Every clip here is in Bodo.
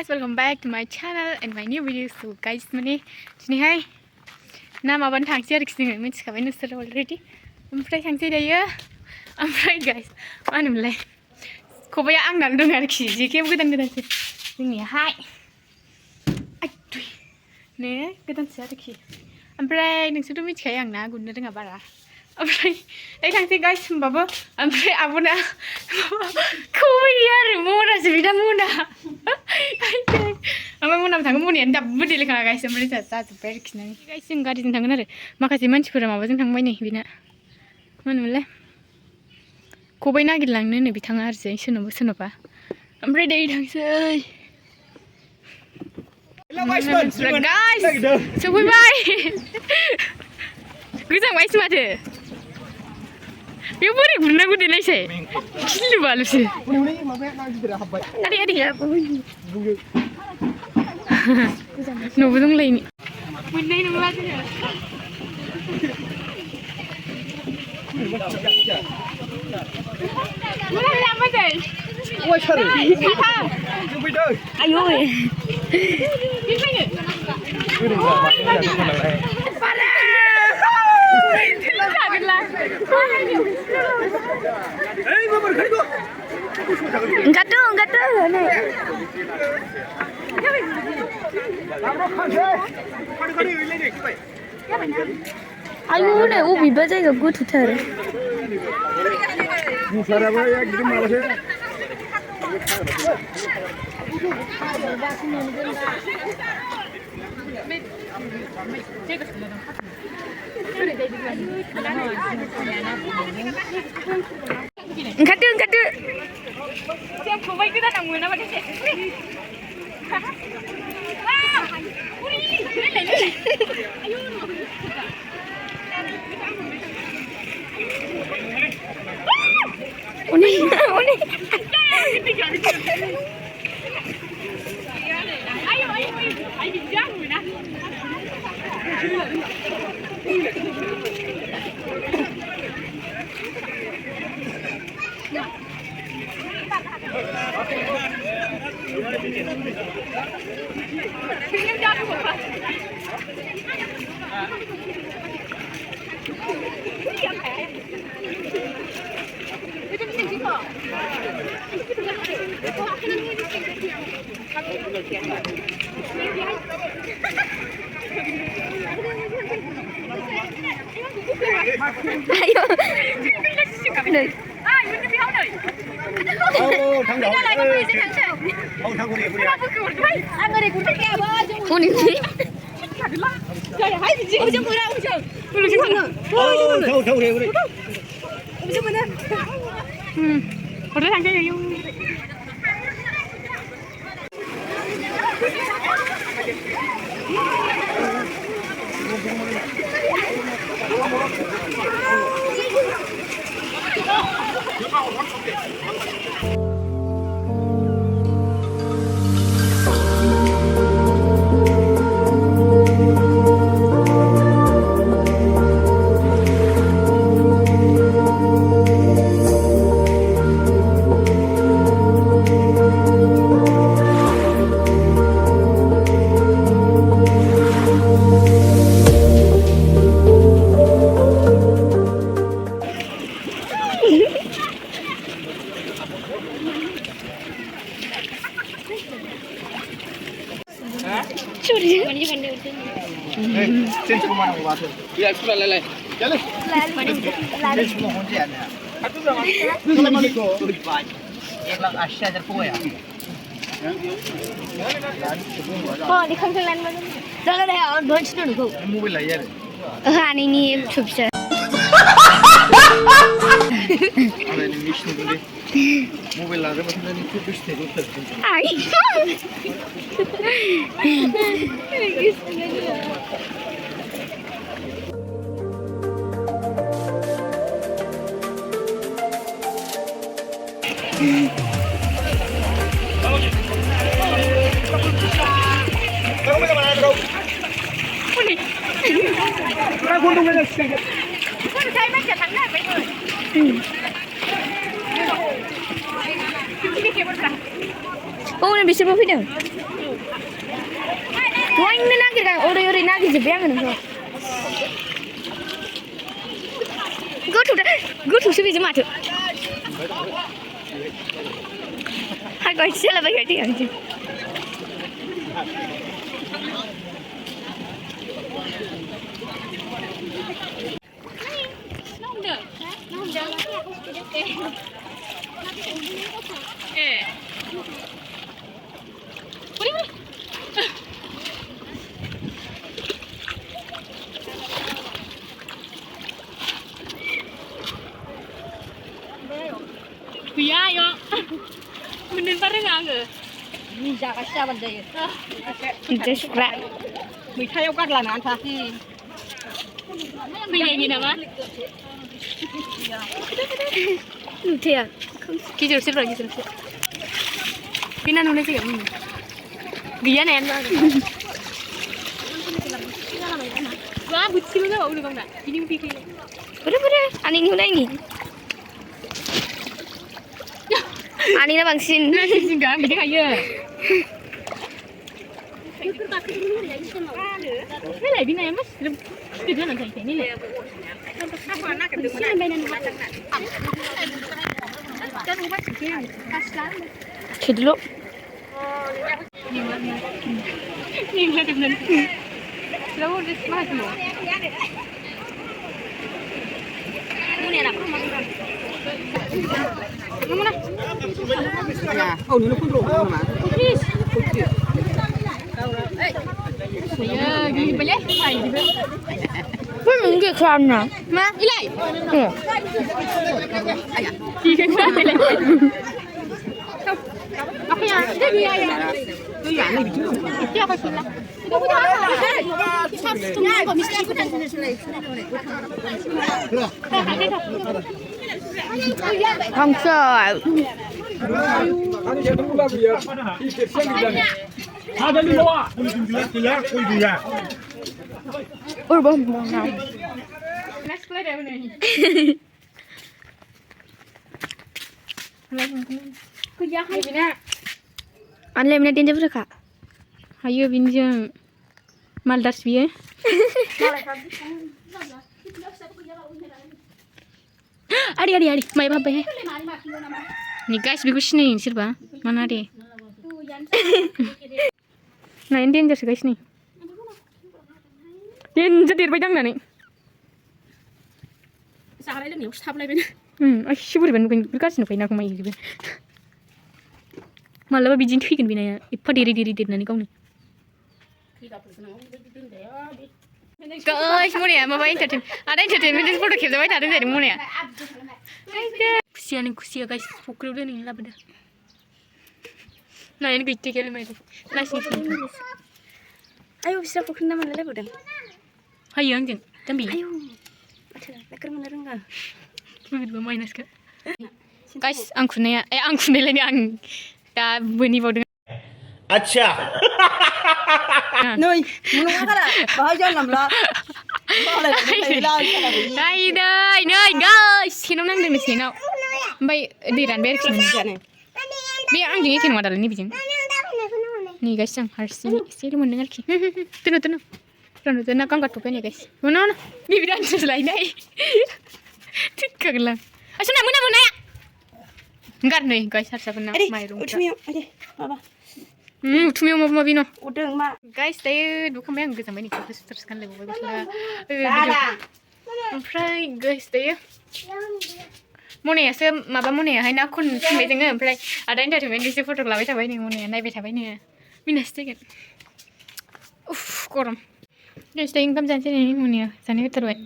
guys, welcome back to my channel and my new video. So guys, mane dinihai na maban thangsi arik singa मिथिखाबाय नोंसोर already ओमफ्राय थांसै दायो ओमफ्राय guys मा होनोमोनलाय खबाया आंनानो दं आरोखि जेखायाबो गोदान-गोदानसो जोंनियाहाय ने गोदानसो आरोखि ओमफ्राय नोंसोरथ' मिथिखायो आं ना गुरनो रोङा बारा ओमफ्राय दायो थांसै guys होमबाबो ओमफ्राय आब'ना खबाया आरो मनासो बिदा मना ओमफ्राय मनाबो थाङो मनायानो दाबो देलायखाङा guys ओमफ्राय जोंहा जाजोब्बाय आरोखि ना guys जों गारिजों थांगोन आरो माखासे मानसिफोरा माबाजों थांबाय नै बेना मा होनोमोनलाय खबाय नागिरलांनो होनो बिथाङा आरोजों सोरनावबा ओमफ्राय दायो थांसै guys सफैबाय गोजांबायसो माथो बेयाव बोरै गुरनांगौ देलायसै गिलु बालुसो न'बो दंलायनो मोननाय नंला जोङो Mana apa deh? Wah sorry. Ayo. Gimana? Enggak tuh. Ayo nih, ubi baca gak gue tuh ter. Enggak tuh. Siap kau kita nanggung apa sih? Uni. Ayo, jangan na. Ayo. Này. Thằng đó. Ông thằng của anh ơi cũng thích kèo ơi. Cô đi đi. Trời hãy gì chứ không đâu chứ. Cô đi thằng nữa. Thâu đi. Chứ mình á. Còn thằng kia yêu. Sen cuma nak buat. Ya, sudah lelai. Jalan. Lelai. Semua hujan ya. Assalamualaikum. Ek lakh 80,000 po ya. Oh, di khang lan mana? Jangan deh, don't start go. Mobile lah ya. Hani ni subscribe. Ada ni mission dulu. Mobile lah, macam ni tu bisnes tu terus. Ay. 오늘 미션 뭐 필요? दहायनो नागिरगां ओरै नागिरजोब्बाय आङो नोंखौ गोथौसो बेजों माथो हागौ एसे जालाबाय गायदे gaya yo bener bareng आङो नि जागासि जाबानो जायो इदि सुग्रा मैथायाव गारलाना आन्था फैनायनि नामा नुथाया गिदिरसो फैना नुनाय जायो गैया नायानो wah bucil na udah bang nak ini pikir bener ani nih ani na bangsin enggak gede aja ini lah bina ya mas itu nanti ini dulu Lalu di mana tu? Mana nak? Mana? Oh, ni nak pun mana? Ya, gini boleh? Pun mungkin kerana. Ma, ilai. Ayah. Tiga kali. Apa yang? Dia ya. Dia ni bicu. Dia apa sih lah? Không sợ. Ôi bom nào. Anh lên lên tin cho kak. Ayo binjang maldas biye. Adi, mai apa ya? Nih guys, bagus nih, sirba. Mana deh? Nah ini danger sih guys nih. Danger dia berjang nih. Salah itu nih, usah apa lagi? Asyik bukan bekas nih, pengen aku main gitu. Malah bijin tweakin bina ya. Ipa diri nanti kau nih. Guys, mana ya? Mama entertain. Ada entertainment itu foto kira ada dari mana ya? Kusia guys. Pukul udah nih lah benda. Nah ini kita kira macam. Nice nih. Ayo bisa pukul nama lele udah. Ayo anjing. Tambi. Ayo. Macam nak mana renga? Mungkin bawa minus ke. Guys, angku nih lagi ang. Dah bunyi bawa dengan. अच्छा Nuôi, muốn nói cái này, bảo cho làm lo. Đây guys, khi nó đang đi mình nào, bây đi đàn bé này, bé ăn gì thì ngoài đó là như vậy, nih guys yang harus sih mau dengar ki, tuh kan kat punya guys, mana, di bidang selain ini, tiga gelang, asal mana ya, enggak nih guys harus apa nak main rumah. Ade, apa? Utumnya mau bino. Udah mak. Guys, tadi dua kami yang kita main terus kan lebih bagus lah. Ompray guys tadi. Mana ya? Saya maba mana ya? Hai nak kun cuma dengan ompray. Ada entertainment di foto kelawai tapi ni mana ya? Naik tapi ni. Minus tiket. Koram. Guys, tadi income jangan ni mana ya? Sana kita terbaik.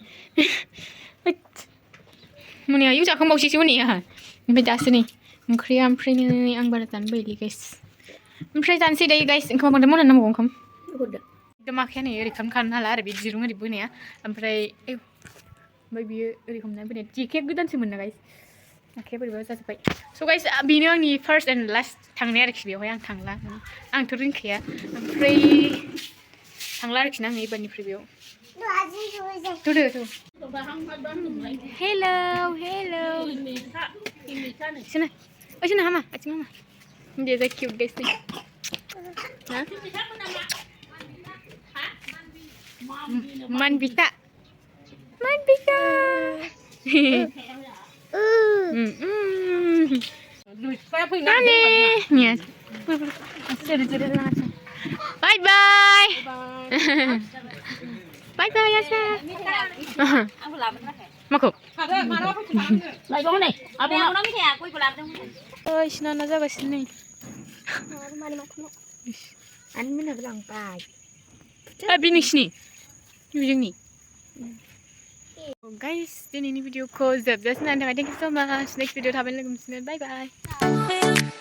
Mana ya? You jangan mau sisi mana ya? Beda sini. Mungkin ompray ni ang beratan beli guys. Ompray jangan deh guys. Engkau mau mana nama engkau? Udah. Demaknya nih, rekam kan hal ada di jirungnya di bawah ya. Ompray, baby rekam nanti nih. Jika kita sih mana guys? Oke, berbahasa sampai. So guys, bini yang ni first and last thangnya reksi biar yang thanglah. Ang turun kia. Ompray thanglah reksi nang ni bani preview. Tuh. Hello. Sini. Oh sini hama, acing hama. Dia cute guys nih. Hah? manbika manbika nali nih bye bye bye bye ya sa makuk Lại bóng này. À bóng nó mới thè, quay của làm trong. ơi xin nó ra cái xin này anh mới là cái bài bini sini ni guys ini video ko zab that's nanti thank you so much next video tahan lagi bye bye